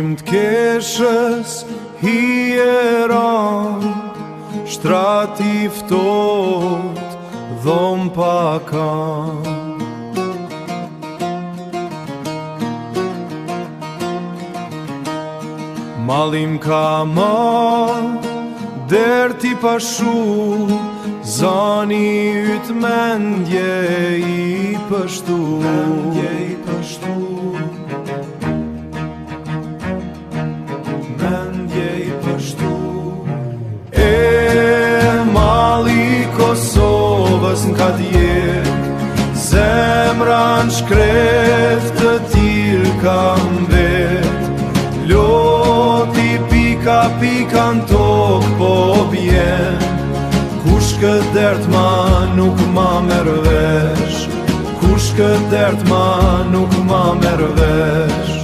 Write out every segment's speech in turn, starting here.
Shumë t'keshës hieron, shtrati ftoht dhom pakan. Malim ka marrë der t'i pashu, zani yt mendje i pështu. Mendje i pështu. Mali Kosovës n'ka djek, zemra n'shkret të t'il kam vet. Loti pika pika n'tok po bjen, kush këtë dert ma nuk ma merr vesh, kush këtë dert ma nuk ma merr vesh.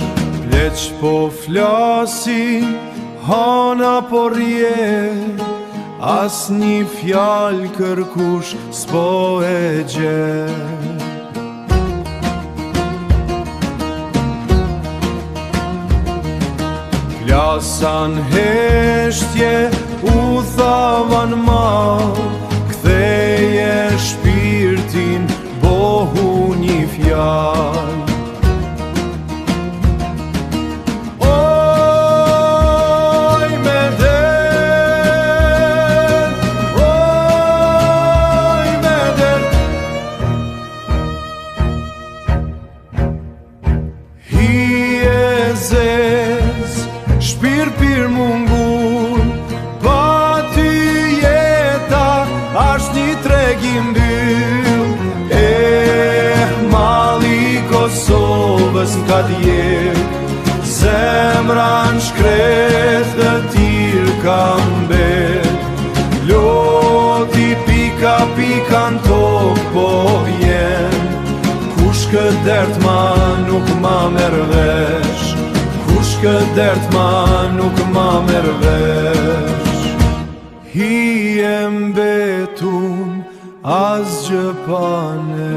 Pleq po flasin, hana po rje, as një fjal kërkush s'po e gjen. Plasan heshtje u thavan ma, ktheje shpirtin bohu një fjal. Shpir pir mungur, pa ty jeta asht një tregim mbyll. Mali Kosovës n'ka djek, zemra n'shkret dhe t'il kam bet. Loti pika pika n'tok po vjen, kush këtë dert ma nuk ma merr vesh, këtë dert ma nuk ma merr vesh. Hije mbetun asgjë pa ne.